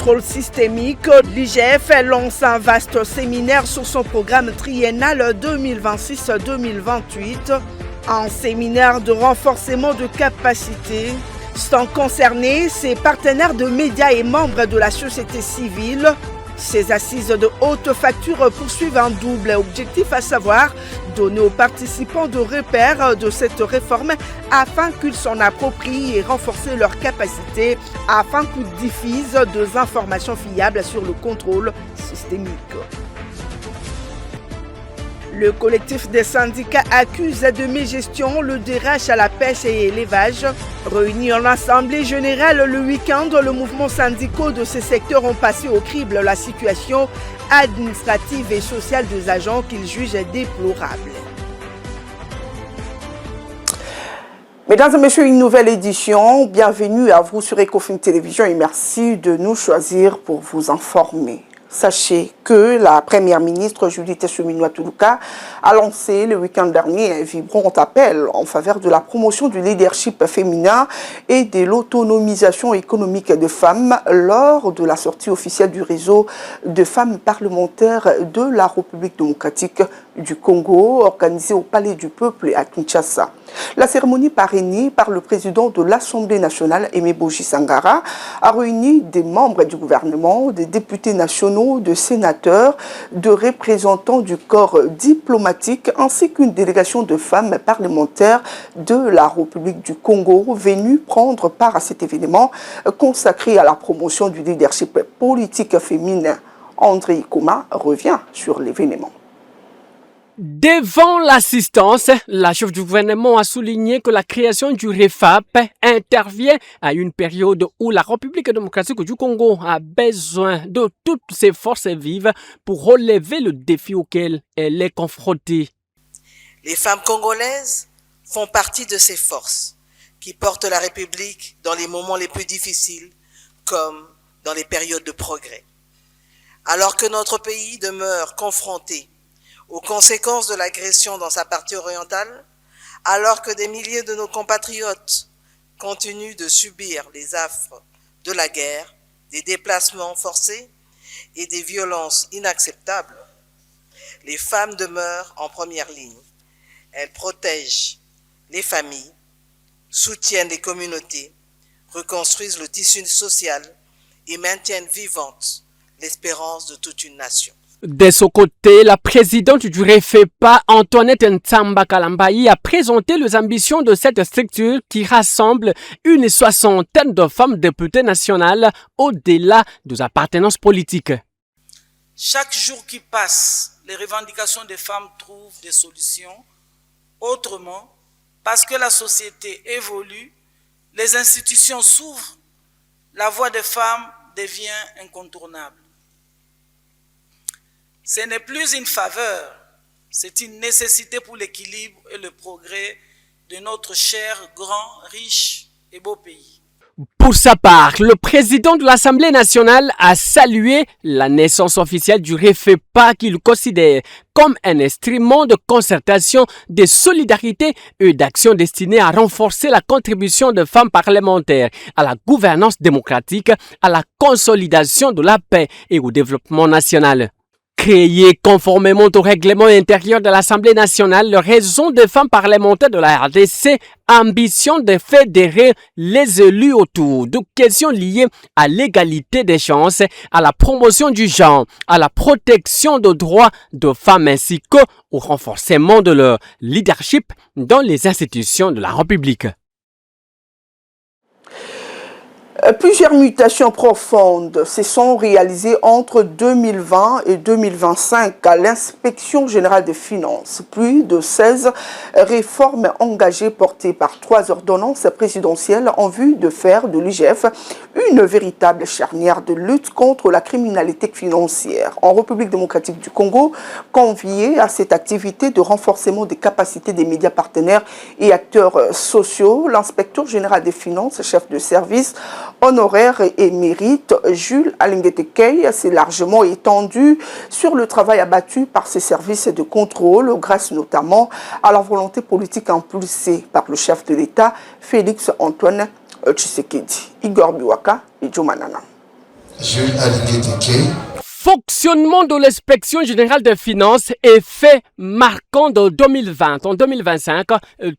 contrôle systémique, l'IGF lance un vaste séminaire sur son programme triennal 2026-2028. Un séminaire de renforcement de capacités. Sont concernés ses partenaires de médias et membres de la société civile. Ces assises de haute facture poursuivent un double objectif, à savoir donner aux participants de repères de cette réforme afin qu'ils s'en approprient et renforcer leurs capacités afin qu'ils diffusent des informations fiables sur le contrôle systémique. Le collectif des syndicats accuse de mégestion le DRH à la pêche et l'élevage. Réunis en assemblée générale le week-end, le mouvement syndical de ces secteurs ont passé au crible la situation administrative et sociale des agents qu'ils jugent déplorable. Mesdames et messieurs, une nouvelle édition. Bienvenue à vous sur Ecofin Télévision et merci de nous choisir pour vous informer. Sachez que la première ministre Judith Suminwa-Tuluka a lancé le week-end dernier un vibrant appel en faveur de la promotion du leadership féminin et de l'autonomisation économique des femmes lors de la sortie officielle du réseau de femmes parlementaires de la République démocratique du Congo, organisée au Palais du Peuple à Kinshasa. La cérémonie parrainée par le président de l'Assemblée nationale, Aimé Boji Sangara, a réuni des membres du gouvernement, des députés nationaux, de sénateurs, de représentants du corps diplomatique, ainsi qu'une délégation de femmes parlementaires de la République du Congo venues prendre part à cet événement consacré à la promotion du leadership politique féminin. André Ikoma revient sur l'événement. Devant l'assistance, la chef du gouvernement a souligné que la création du REFAP intervient à une période où la République démocratique du Congo a besoin de toutes ses forces vives pour relever le défi auquel elle est confrontée. Les femmes congolaises font partie de ces forces qui portent la République dans les moments les plus difficiles comme dans les périodes de progrès. Alors que notre pays demeure confronté aux conséquences de l'agression dans sa partie orientale, alors que des milliers de nos compatriotes continuent de subir les affres de la guerre, des déplacements forcés et des violences inacceptables, les femmes demeurent en première ligne. Elles protègent les familles, soutiennent les communautés, reconstruisent le tissu social et maintiennent vivante l'espérance de toute une nation. De son côté, la présidente du REFEPA, Antoinette Ntsamba Kalambayi, a présenté les ambitions de cette structure qui rassemble une soixantaine de femmes députées nationales au-delà de leur appartenance politique. Chaque jour qui passe, les revendications des femmes trouvent des solutions autrement parce que la société évolue, les institutions s'ouvrent, la voix des femmes devient incontournable. Ce n'est plus une faveur, c'est une nécessité pour l'équilibre et le progrès de notre cher, grand, riche et beau pays. Pour sa part, le président de l'Assemblée nationale a salué la naissance officielle du REFEPA qu'il considère comme un instrument de concertation, de solidarité et d'action destiné à renforcer la contribution des femmes parlementaires à la gouvernance démocratique, à la consolidation de la paix et au développement national. Créé conformément au règlement intérieur de l'Assemblée nationale, le réseau des femmes parlementaires de la RDC ambitionne de fédérer les élus autour de questions liées à l'égalité des chances, à la promotion du genre, à la protection des droits de femmes ainsi qu'au renforcement de leur leadership dans les institutions de la République. Plusieurs mutations profondes se sont réalisées entre 2020 et 2025 à l'Inspection générale des finances. Plus de 16 réformes engagées portées par 3 ordonnances présidentielles en vue de faire de l'IGF une véritable charnière de lutte contre la criminalité financière. En République démocratique du Congo, convié à cette activité de renforcement des capacités des médias partenaires et acteurs sociaux, l'inspecteur général des finances, chef de service honoraire et mérite, Jules Alingetekei, s'est largement étendu sur le travail abattu par ses services de contrôle, grâce notamment à la volonté politique impulsée par le chef de l'État, Félix Antoine Tshisekedi. Igor Biwaka et Jomanana. Jules Alingué-Tikei. Fonctionnement de l'inspection générale des finances et fait marquant de 2020. En 2025,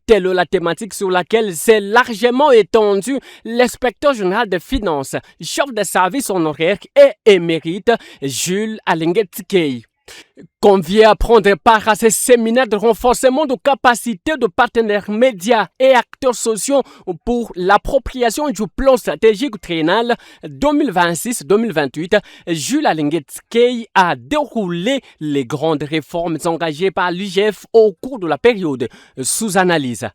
telle est la thématique sur laquelle s'est largement étendu l'inspecteur général des finances, chef de service honoraire et émérite, Jules Alingué-Tikei. Convié à prendre part à ces séminaires de renforcement de capacités de partenaires médias et acteurs sociaux pour l'appropriation du plan stratégique triennal 2026-2028, Jules Alingué-Tikei a déroulé les grandes réformes engagées par l'IGF au cours de la période sous analyse.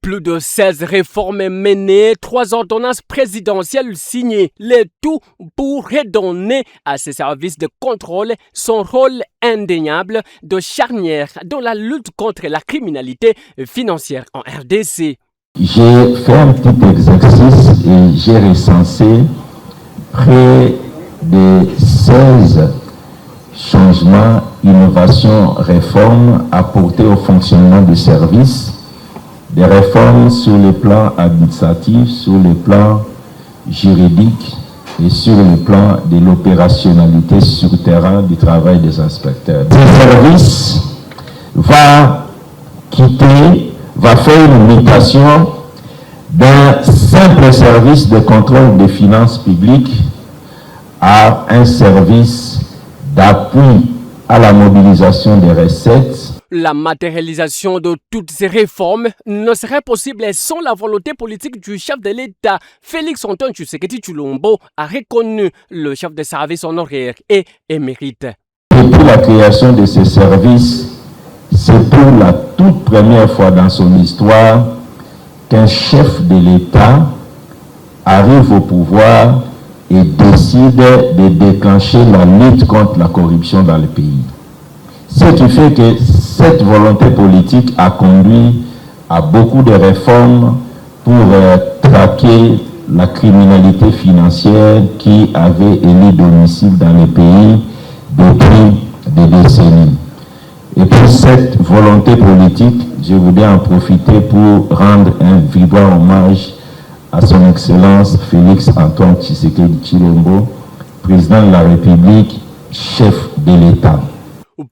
Plus de 16 réformes menées, 3 ordonnances présidentielles signées, le tout pour redonner à ces services de contrôle son rôle indéniable de charnière dans la lutte contre la criminalité financière en RDC. J'ai fait un petit exercice et j'ai recensé près de 16 changements, innovations, réformes apportées au fonctionnement du service. Des réformes sur le plan administratif, sur le plan juridique et sur le plan de l'opérationnalité sur le terrain du travail des inspecteurs. Ce service va faire une mutation d'un simple service de contrôle des finances publiques à un service d'appui à la mobilisation des recettes. La matérialisation de toutes ces réformes ne serait possible sans la volonté politique du chef de l'État. Félix Antoine Tshisekedi Tshilombo a reconnu le chef de service honoraire et émérite. Depuis la création de ce service, c'est pour la toute première fois dans son histoire qu'un chef de l'État arrive au pouvoir et décide de déclencher la lutte contre la corruption dans le pays. Ce qui fait que cette volonté politique a conduit à beaucoup de réformes pour traquer la criminalité financière qui avait élu domicile dans le pays depuis des décennies. Et pour cette volonté politique, je voudrais en profiter pour rendre un vibrant hommage à son Excellence Félix Antoine Tshisekedi Tshilombo, président de la République, chef de l'État.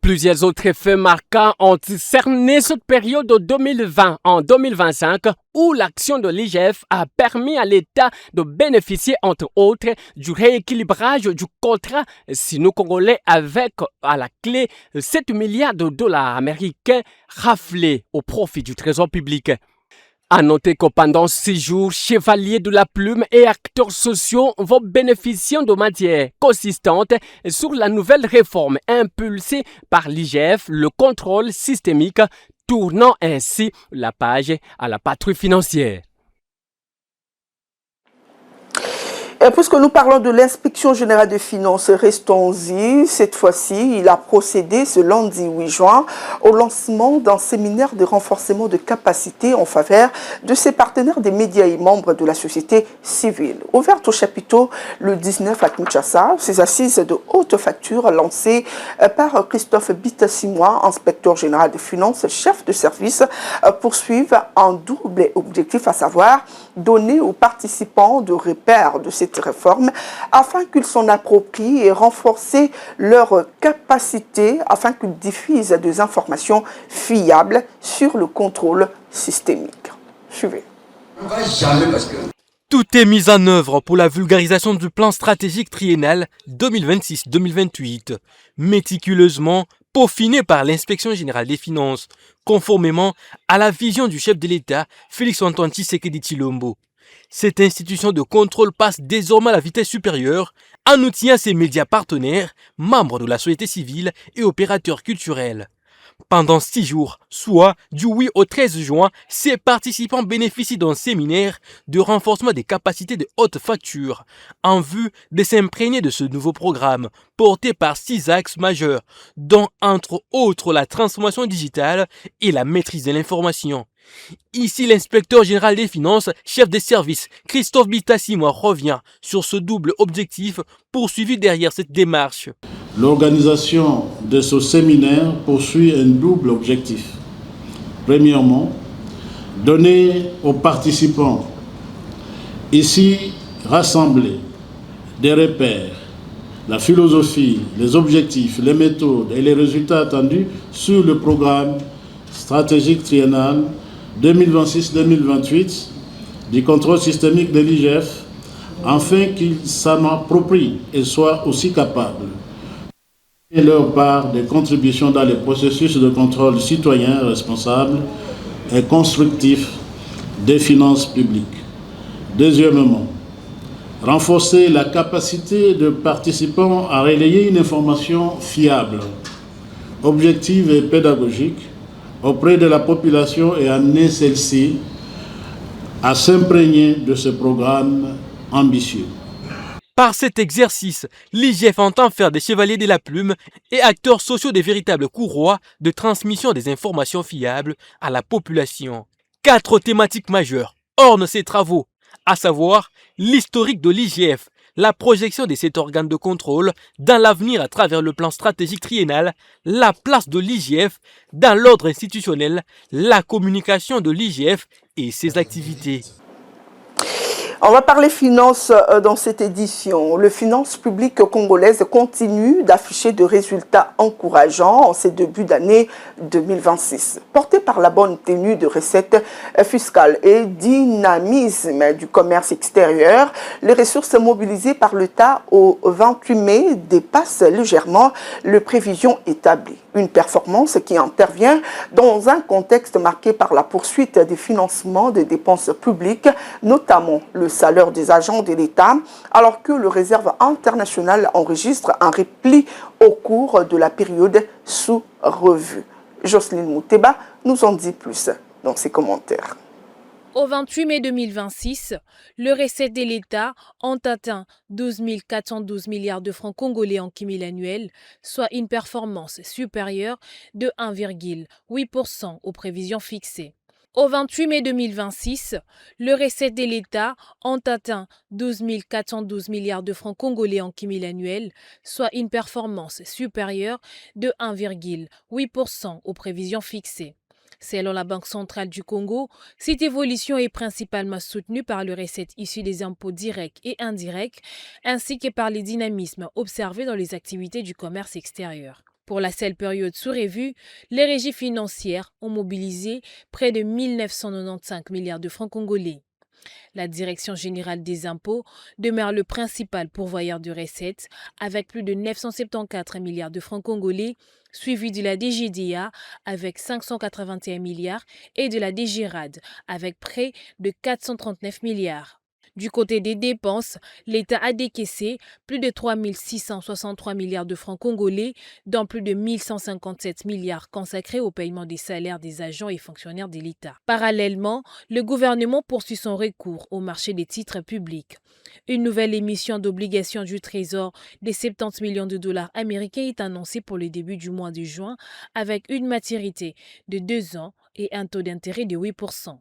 Plusieurs autres faits marquants ont cerné cette période de 2020 en 2025 où l'action de l'IGF a permis à l'État de bénéficier entre autres du rééquilibrage du contrat sino-congolais avec à la clé 7 milliards de dollars américains raflés au profit du trésor public. À noter que pendant 6 jours, chevaliers de la plume et acteurs sociaux vont bénéficier de matières consistantes sur la nouvelle réforme impulsée par l'IGF, le contrôle systémique, tournant ainsi la page à la patrouille financière. Et puisque nous parlons de l'inspection générale des finances, restons-y. Cette fois-ci, il a procédé ce lundi 8 juin au lancement d'un séminaire de renforcement de capacité en faveur de ses partenaires des médias et membres de la société civile. Ouverte au chapiteau le 19 à Kinshasa, ces assises de haute facture lancées par Christophe Bitassimwa, inspecteur général des finances, chef de service, poursuivent un double objectif, à savoir donner aux participants de repères de cette réforme afin qu'ils s'en approprient et renforcer leurs capacités afin qu'ils diffusent des informations fiables sur le contrôle systémique. Suivez. Tout est mis en œuvre pour la vulgarisation du plan stratégique triennal 2026-2028, méticuleusement peaufiné par l'inspection générale des finances, conformément à la vision du chef de l'État, Félix Antoine Tshisekedi Tshilombo. Cette institution de contrôle passe désormais à la vitesse supérieure en outillant ses médias partenaires, membres de la société civile et opérateurs culturels. Pendant 6 jours, soit du 8 au 13 juin, ces participants bénéficient d'un séminaire de renforcement des capacités de haute facture en vue de s'imprégner de ce nouveau programme porté par 6 axes majeurs, dont entre autres la transformation digitale et la maîtrise de l'information. Ici, l'inspecteur général des finances, chef des services, Christophe Bitassimwa, revient sur ce double objectif poursuivi derrière cette démarche. L'organisation de ce séminaire poursuit un double objectif. Premièrement, donner aux participants ici rassemblés des repères la philosophie, les objectifs, les méthodes et les résultats attendus sur le programme stratégique triennal 2026-2028 du contrôle systémique de l'IGF, afin qu'ils s'en approprient et soient aussi capables de leur part des contributions dans les processus de contrôle citoyen responsable et constructif des finances publiques. Deuxièmement, renforcer la capacité de participants à relayer une information fiable, objective et pédagogique auprès de la population et amener celle-ci à s'imprégner de ce programme ambitieux. Par cet exercice, l'IGF entend faire des chevaliers de la plume et acteurs sociaux des véritables courroies de transmission des informations fiables à la population. 4 thématiques majeures ornent ces travaux, à savoir l'historique de l'IGF, la projection de cet organe de contrôle dans l'avenir à travers le plan stratégique triennal, la place de l'IGF dans l'ordre institutionnel, la communication de l'IGF et ses activités. On va parler finances dans cette édition. Le finance publique congolaise continue d'afficher de résultats encourageants en ces débuts d'année 2026. Porté par la bonne tenue de recettes fiscales et dynamisme du commerce extérieur, les ressources mobilisées par l'État au 28 mai dépassent légèrement les prévisions établies. Une performance qui intervient dans un contexte marqué par la poursuite des financements des dépenses publiques, notamment le salaire des agents de l'État, alors que le réserve international enregistre un repli au cours de la période sous revue. Jocelyne Mouteba nous en dit plus dans ses commentaires. Au 28 mai 2026, les recettes de l'État ont atteint 12 412 milliards de francs congolais en cumul annuel, soit une performance supérieure de 1,8% aux prévisions fixées. Au 28 mai 2026, les recettes de l'État ont atteint 12 412 milliards de francs congolais en cumul annuel, soit une performance supérieure de 1,8% aux prévisions fixées. Selon la Banque centrale du Congo, cette évolution est principalement soutenue par les recettes issues des impôts directs et indirects, ainsi que par les dynamismes observés dans les activités du commerce extérieur. Pour la seule période sous revue, les régies financières ont mobilisé près de 1 995 milliards de francs congolais. La Direction générale des impôts demeure le principal pourvoyeur de recettes avec plus de 974 milliards de francs congolais, suivi de la DGDA avec 581 milliards et de la DGRAD avec près de 439 milliards. Du côté des dépenses, l'État a décaissé plus de 3 663 milliards de francs congolais, dont plus de 1 157 milliards consacrés au paiement des salaires des agents et fonctionnaires de l'État. Parallèlement, le gouvernement poursuit son recours au marché des titres publics. Une nouvelle émission d'obligations du Trésor de 70 millions de dollars américains est annoncée pour le début du mois de juin, avec une maturité de 2 ans et un taux d'intérêt de 8%.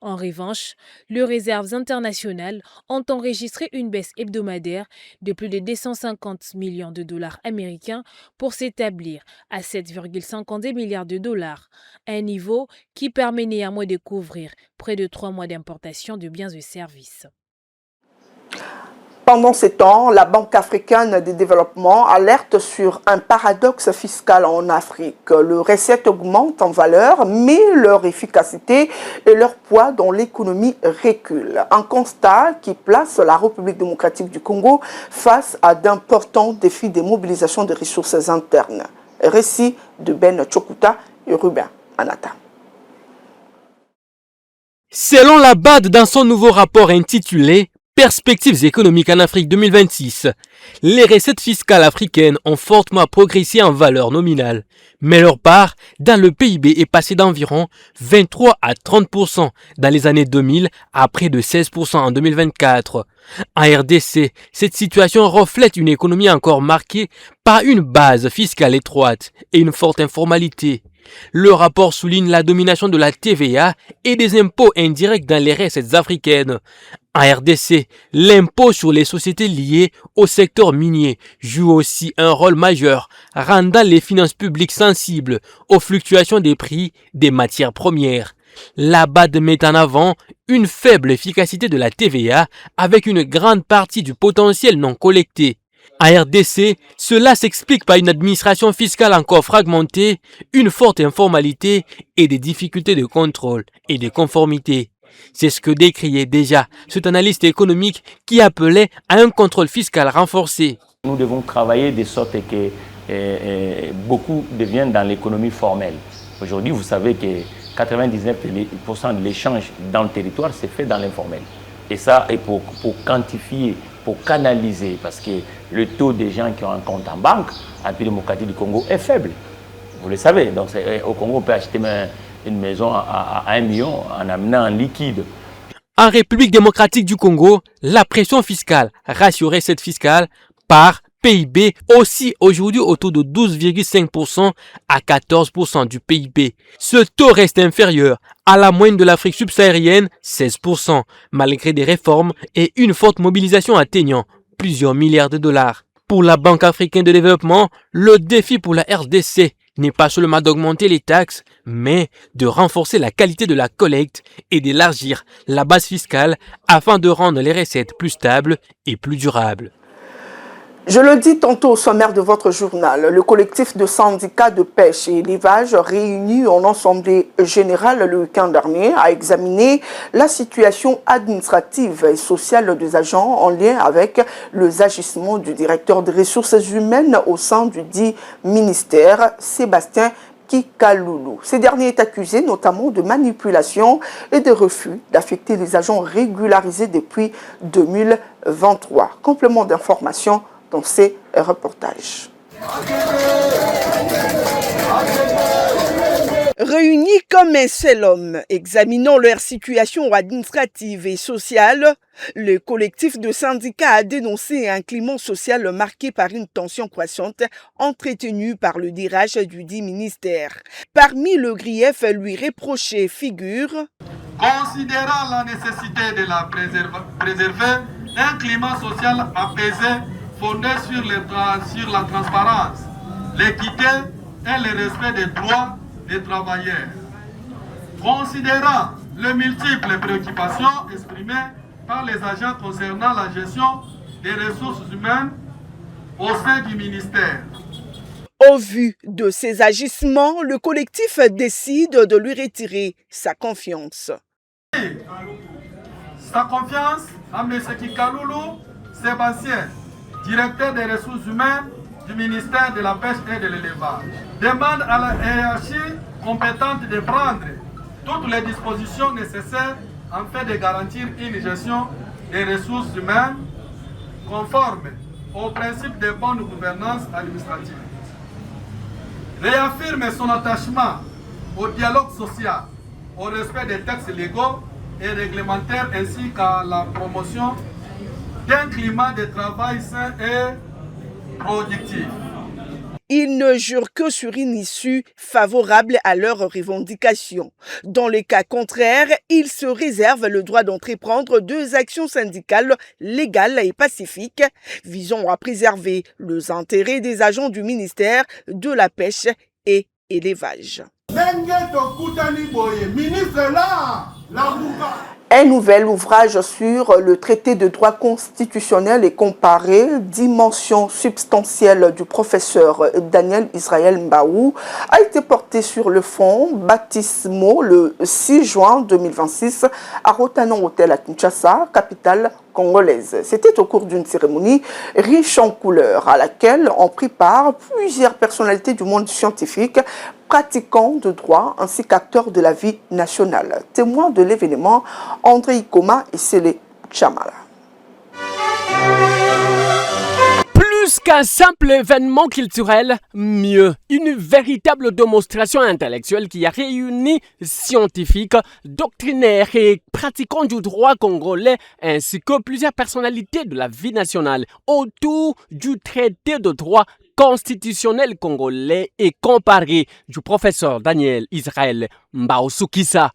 En revanche, les réserves internationales ont enregistré une baisse hebdomadaire de plus de 250 millions de dollars américains pour s'établir à 7,52 milliards de dollars, un niveau qui permet néanmoins de couvrir près de 3 mois d'importation de biens et services. Pendant ce temps, la Banque africaine de développement alerte sur un paradoxe fiscal en Afrique. Les recettes augmentent en valeur, mais leur efficacité et leur poids dans l'économie reculent. Un constat qui place la République démocratique du Congo face à d'importants défis de mobilisation des ressources internes. Récit de Ben Chokuta et Ruben Anata. Selon la BAD dans son nouveau rapport intitulé Perspectives économiques en Afrique 2026, les recettes fiscales africaines ont fortement progressé en valeur nominale, mais leur part dans le PIB est passée d'environ 23 à 30% dans les années 2000 à près de 16% en 2024. En RDC, cette situation reflète une économie encore marquée par une base fiscale étroite et une forte informalité. Le rapport souligne la domination de la TVA et des impôts indirects dans les recettes africaines. En RDC, l'impôt sur les sociétés liées au secteur minier joue aussi un rôle majeur, rendant les finances publiques sensibles aux fluctuations des prix des matières premières. La BAD met en avant une faible efficacité de la TVA avec une grande partie du potentiel non collecté. À RDC, cela s'explique par une administration fiscale encore fragmentée, une forte informalité et des difficultés de contrôle et de conformité. C'est ce que décriait déjà cet analyste économique qui appelait à un contrôle fiscal renforcé. Nous devons travailler de sorte que beaucoup deviennent dans l'économie formelle. Aujourd'hui, vous savez que 99% de l'échange dans le territoire s'est fait dans l'informel. Et ça, est pour quantifier, pour canaliser, parce que le taux des gens qui ont un compte en banque en République démocratique du Congo est faible. Vous le savez. Donc au Congo, on peut acheter une maison à 1 million en amenant en liquide. En République démocratique du Congo, la pression fiscale, ratio recette fiscale par PIB aussi aujourd'hui autour de 12,5% à 14% du PIB. Ce taux reste inférieur à la moyenne de l'Afrique subsaharienne, 16%, malgré des réformes et une forte mobilisation atteignant plusieurs milliards de dollars. Pour la Banque africaine de développement, le défi pour la RDC n'est pas seulement d'augmenter les taxes, mais de renforcer la qualité de la collecte et d'élargir la base fiscale afin de rendre les recettes plus stables et plus durables. Je le dis tantôt au sommaire de votre journal, le collectif de syndicats de pêche et élevage réuni en assemblée générale le week-end dernier a examiné la situation administrative et sociale des agents en lien avec les agissements du directeur des ressources humaines au sein du dit ministère, Sébastien Kikaloulou. Ce dernier est accusé notamment de manipulation et de refus d'affecter les agents régularisés depuis 2023. Complément d'information dans ces reportages. Réunis comme un seul homme, examinant leur situation administrative et sociale, le collectif de syndicats a dénoncé un climat social marqué par une tension croissante entretenue par le dirige du dit ministère. Parmi le grief lui reproché figure considérant la nécessité de la préserver, un climat social apaisé fondé sur la transparence, l'équité et le respect des droits des travailleurs. Considérant les multiples préoccupations exprimées par les agents concernant la gestion des ressources humaines au sein du ministère. Au vu de ces agissements, le collectif décide de lui retirer sa confiance. Sa confiance à M. Kikaloulou Sébastien, directeur des ressources humaines du ministère de la Pêche et de l'Élevage, demande à la hiérarchie compétente de prendre toutes les dispositions nécessaires afin de garantir une gestion des ressources humaines conforme aux principes de bonne gouvernance administrative. Réaffirme son attachement au dialogue social, au respect des textes légaux et réglementaires ainsi qu'à la promotion d'un climat de travail sain et productif. Ils ne jurent que sur une issue favorable à leurs revendications. Dans le cas contraire, ils se réservent le droit d'entreprendre deux actions syndicales légales et pacifiques visant à préserver les intérêts des agents du ministère de la Pêche et Élevage. Un nouvel ouvrage sur le traité de droit constitutionnel et comparé, dimension substantielle du professeur Daniel Israël Mbaou, a été porté sur le fond baptismaux le 6 juin 2026 à Rotanon Hotel à Kinshasa, capitale congolaise. C'était au cours d'une cérémonie riche en couleurs à laquelle ont pris part plusieurs personnalités du monde scientifique, pratiquants de droit ainsi qu'acteurs de la vie nationale. Témoins de l'événement, André Ikoma et Sélé Chamala. Plus qu'un simple événement culturel, mieux, une véritable démonstration intellectuelle qui a réuni scientifiques, doctrinaires et pratiquants du droit congolais ainsi que plusieurs personnalités de la vie nationale autour du traité de droit constitutionnel congolais et comparé du professeur Daniel Israël Mbaou Soukissa.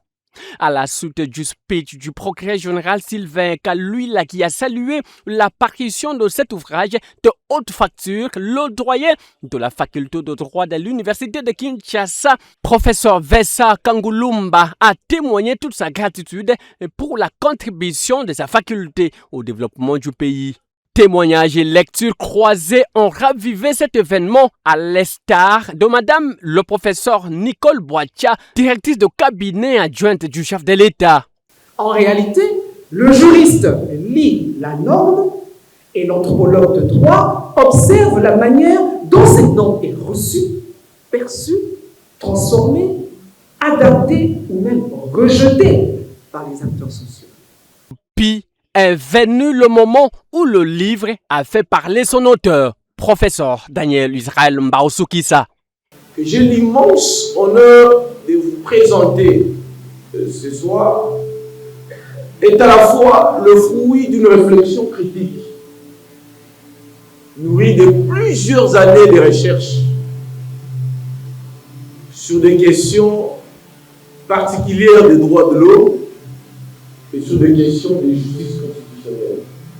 À la suite du speech du procureur général Sylvain Kaluila qui a salué l'apparition de cet ouvrage de haute facture, le doyen de la faculté de droit de l'université de Kinshasa, professeur Vessa Kangulumba, a témoigné toute sa gratitude pour la contribution de sa faculté au développement du pays. Témoignages et lectures croisées ont ravivé cet événement à l'instar de Madame le professeur Nicole Boatia, directrice de cabinet adjointe du chef de l'État. En réalité, le juriste lit la norme et l'anthropologue de droit observe la manière dont cette norme est reçue, perçue, transformée, adaptée ou même rejetée par les acteurs sociaux. Puis est venu le moment où le livre a fait parler son auteur, professeur Daniel Israël Mbaoussoukissa. J'ai l'immense honneur de vous présenter ce soir est à la fois le fruit d'une réflexion critique, nourrie de plusieurs années de recherche sur des questions particulières des droits de l'homme et sur des questions de justice constitutionnelle.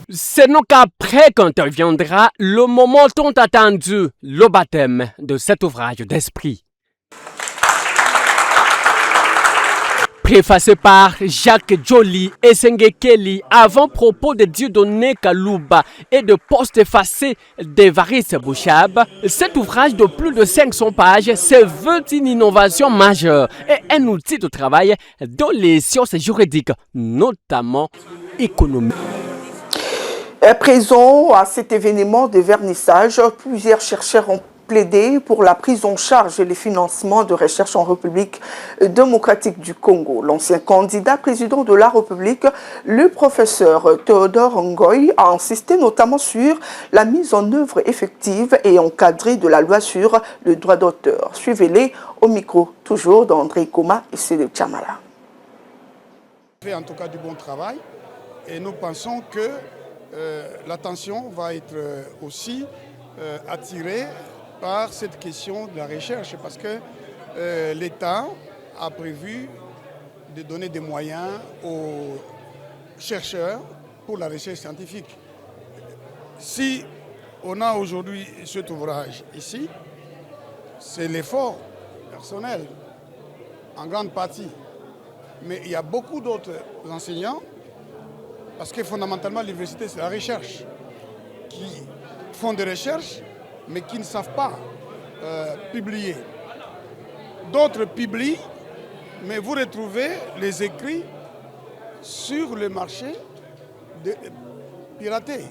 C'est donc après qu'interviendra le moment tant attendu, le baptême de cet ouvrage d'esprit. Préfacé par Jacques Joly et Sengekeli, avant-propos de Dieudonné Kalouba et de post-effacé d'Evariste Bouchab, cet ouvrage de plus de 500 pages se veut une innovation majeure et un outil de travail dans les sciences juridiques, notamment économiques. Présent à cet événement de vernissage, plusieurs chercheurs ont plaidé pour la prise en charge et le financement de recherche en République démocratique du Congo. L'ancien candidat président de la République, le professeur Théodore Ngoy, a insisté notamment sur la mise en œuvre effective et encadrée de la loi sur le droit d'auteur. Suivez-les au micro, toujours d'André Koma et Cédric Chamala. Fait en tout cas du bon travail et nous pensons que l'attention va être aussi attirée par cette question de la recherche parce que l'État a prévu de donner des moyens aux chercheurs pour la recherche scientifique. Si on a aujourd'hui cet ouvrage ici, c'est l'effort personnel en grande partie. Mais il y a beaucoup d'autres enseignants, parce que fondamentalement l'université c'est la recherche, qui font des recherches mais qui ne savent pas publier. D'autres publient, mais vous retrouvez les écrits sur le marché piratés.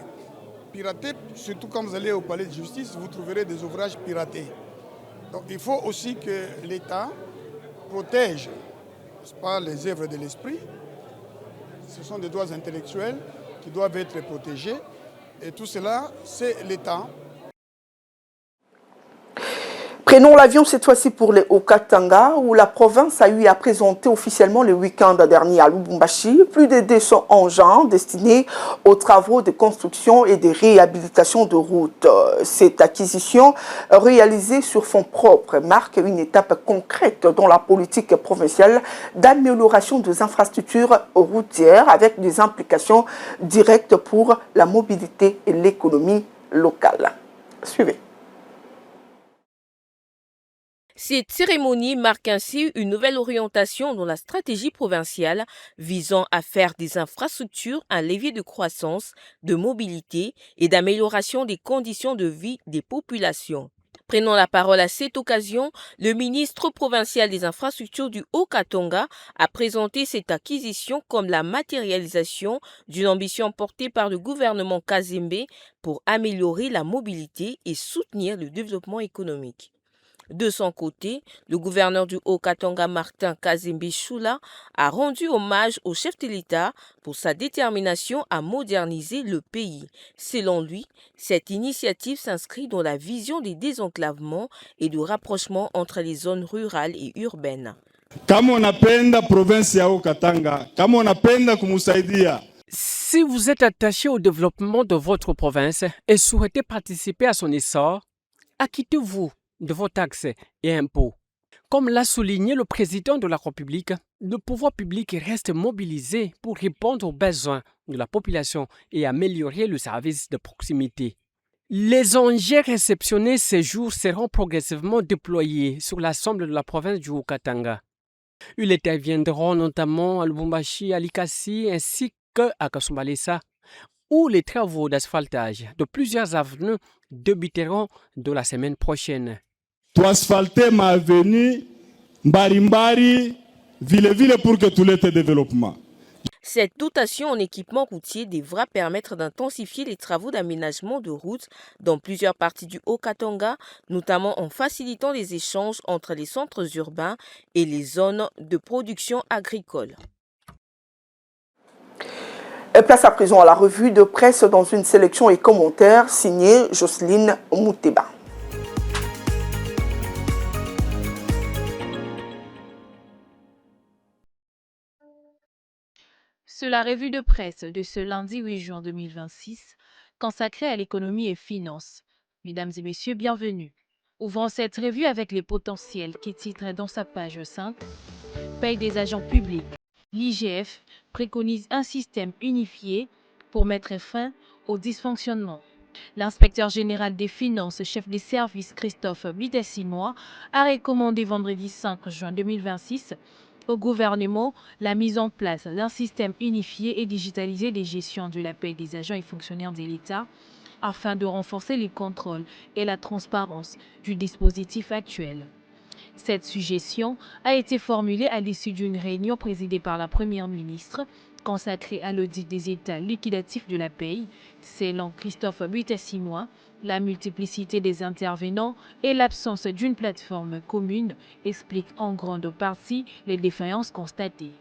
Piratés, surtout quand vous allez au palais de justice, vous trouverez des ouvrages piratés. Donc il faut aussi que l'État protège, n'est-ce pas, les œuvres de l'esprit. Ce sont des droits intellectuels qui doivent être protégés. Et tout cela, c'est l'État. Prenons l'avion cette fois-ci pour les Haut-Katanga, où la province a eu à présenter officiellement le week-end dernier à Lubumbashi plus de 200 engins destinés aux travaux de construction et de réhabilitation de routes. Cette acquisition, réalisée sur fonds propres, marque une étape concrète dans la politique provinciale d'amélioration des infrastructures routières avec des implications directes pour la mobilité et l'économie locale. Suivez. Cette cérémonie marque ainsi une nouvelle orientation dans la stratégie provinciale visant à faire des infrastructures un levier de croissance, de mobilité et d'amélioration des conditions de vie des populations. Prenant la parole à cette occasion, le ministre provincial des infrastructures du Haut-Katanga a présenté cette acquisition comme la matérialisation d'une ambition portée par le gouvernement Kazembe pour améliorer la mobilité et soutenir le développement économique. De son côté, le gouverneur du Haut-Katanga, Martin Kazembe Choula, a rendu hommage au chef de l'État pour sa détermination à moderniser le pays. Selon lui, cette initiative s'inscrit dans la vision des désenclavements et du rapprochement entre les zones rurales et urbaines. Si vous êtes attaché au développement de votre province et souhaitez participer à son essor, acquittez-vous de vos taxes et impôts. Comme l'a souligné le président de la République, le pouvoir public reste mobilisé pour répondre aux besoins de la population et améliorer le service de proximité. Les engins réceptionnés ces jours seront progressivement déployés sur l'ensemble de la province du Haut-Katanga. Ils interviendront notamment à Lubumbashi, à Likasi ainsi qu'à Kasumbalesa, où les travaux d'asphaltage de plusieurs avenues débuteront de la semaine prochaine. Tu asphalter ma avenue, Mbari, ville pour que tout le développement. Cette dotation en équipement routier devra permettre d'intensifier les travaux d'aménagement de routes dans plusieurs parties du Haut-Katanga, notamment en facilitant les échanges entre les centres urbains et les zones de production agricole. Place à présent à la revue de presse dans une sélection et commentaires signée Jocelyne Mouteba. C'est la revue de presse de ce lundi 8 juin 2026, consacrée à l'économie et finances. Mesdames et messieurs, bienvenue. Ouvrons cette revue avec les potentiels qui titrent dans sa page 5 « Paye des agents publics ». L'IGF préconise un système unifié pour mettre fin au dysfonctionnement. L'inspecteur général des finances, chef des services Christophe Bidessinois, a recommandé vendredi 5 juin 2026 au gouvernement la mise en place d'un système unifié et digitalisé de gestion de la paie des agents et fonctionnaires de l'État afin de renforcer les contrôles et la transparence du dispositif actuel. Cette suggestion a été formulée à l'issue d'une réunion présidée par la Première ministre consacrée à l'audit des états liquidatifs de la paie. Selon Christophe Bidessinois, la multiplicité des intervenants et l'absence d'une plateforme commune expliquent en grande partie les défaillances constatées.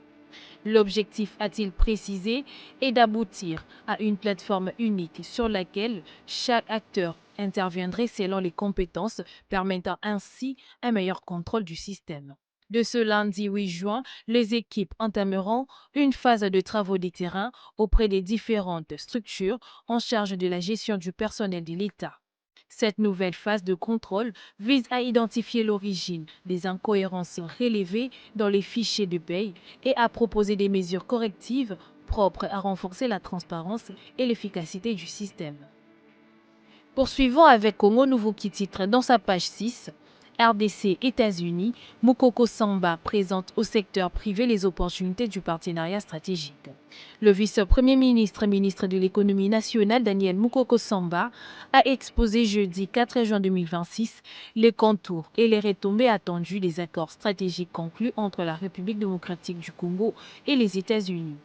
L'objectif, a-t-il précisé, est d'aboutir à une plateforme unique sur laquelle chaque acteur interviendrait selon les compétences, permettant ainsi un meilleur contrôle du système. De ce lundi 8 juin, les équipes entameront une phase de travaux de terrain auprès des différentes structures en charge de la gestion du personnel de l'État. Cette nouvelle phase de contrôle vise à identifier l'origine des incohérences relevées dans les fichiers de paie et à proposer des mesures correctives propres à renforcer la transparence et l'efficacité du système. Poursuivons avec Congo Nouveau qui titre dans sa page 6 RDC États-Unis, Mukoko Samba présente au secteur privé les opportunités du partenariat stratégique. Le vice-premier ministre de l'économie nationale, Daniel Mukoko Samba, a exposé jeudi 4 juin 2026 les contours et les retombées attendues des accords stratégiques conclus entre la République démocratique du Congo et les États-Unis.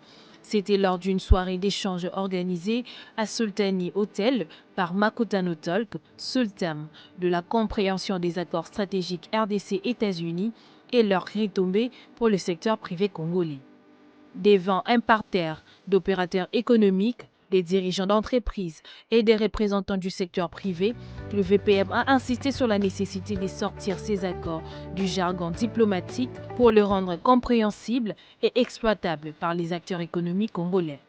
C'était lors d'une soirée d'échange organisée à Sultani Hotel par Makutano Talk, Sultan, de la compréhension des accords stratégiques RDC-États-Unis et leurs retombées pour le secteur privé congolais. Devant un parterre d'opérateurs économiques, des dirigeants d'entreprises et des représentants du secteur privé, le VPM a insisté sur la nécessité de sortir ces accords du jargon diplomatique pour le rendre compréhensible et exploitable par les acteurs économiques congolais.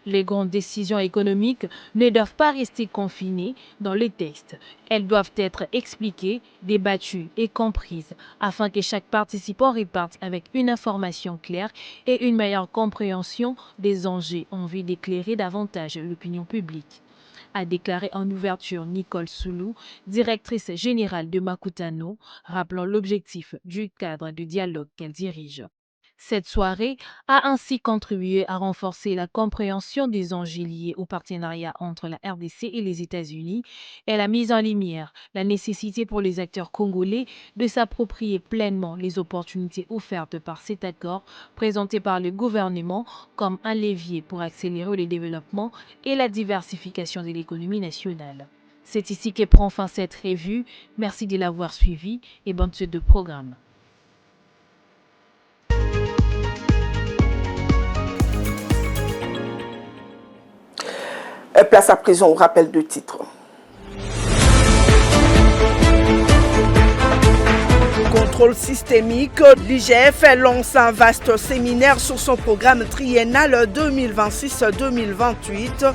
Les grandes décisions économiques ne doivent pas rester confinées dans les textes. Elles doivent être expliquées, débattues et comprises afin que chaque participant reparte avec une information claire et une meilleure compréhension des enjeux en vue d'éclairer davantage l'opinion publique, a déclaré en ouverture Nicole Soulou, directrice générale de Makutano, rappelant l'objectif du cadre de dialogue qu'elle dirige. Cette soirée a ainsi contribué à renforcer la compréhension des enjeux liés au partenariat entre la RDC et les États-Unis. Elle a mis en lumière la nécessité pour les acteurs congolais de s'approprier pleinement les opportunités offertes par cet accord présenté par le gouvernement comme un levier pour accélérer le développement et la diversification de l'économie nationale. C'est ici que prend fin cette revue. Merci de l'avoir suivi et bonne suite de programme. Place à présent au rappel de titres. Contrôle systémique, l'IGF lance un vaste séminaire sur son programme triennal 2026-2028.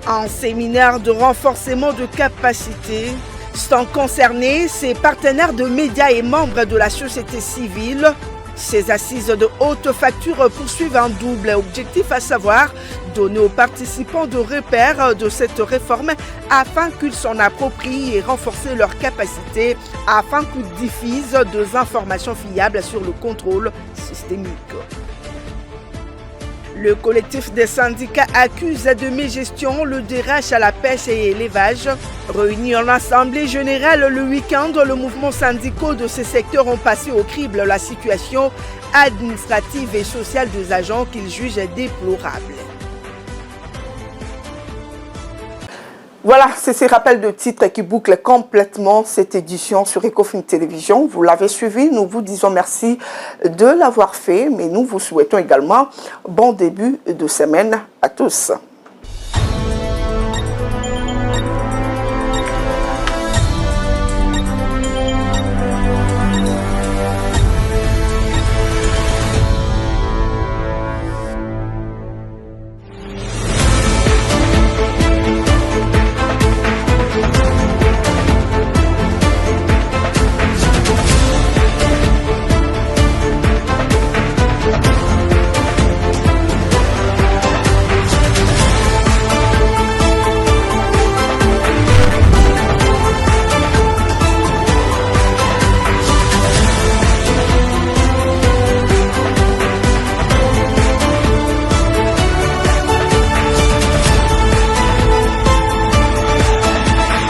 Un séminaire de renforcement de capacités. Sont concernés ses partenaires de médias et membres de la société civile. Ces assises de haute facture poursuivent un double objectif, à savoir donner aux participants de repères de cette réforme afin qu'ils s'en approprient et renforcer leurs capacités afin qu'ils diffusent des informations fiables sur le contrôle systémique. Le collectif des syndicats accuse de mégestion le DRH à la pêche et l'élevage. Réunis en assemblée générale le week-end, le mouvement syndical de ces secteurs ont passé au crible la situation administrative et sociale des agents qu'ils jugent déplorable. Voilà, c'est ces rappels de titres qui bouclent complètement cette édition sur Ecofin Télévision. Vous l'avez suivi, nous vous disons merci de l'avoir fait, mais nous vous souhaitons également bon début de semaine à tous.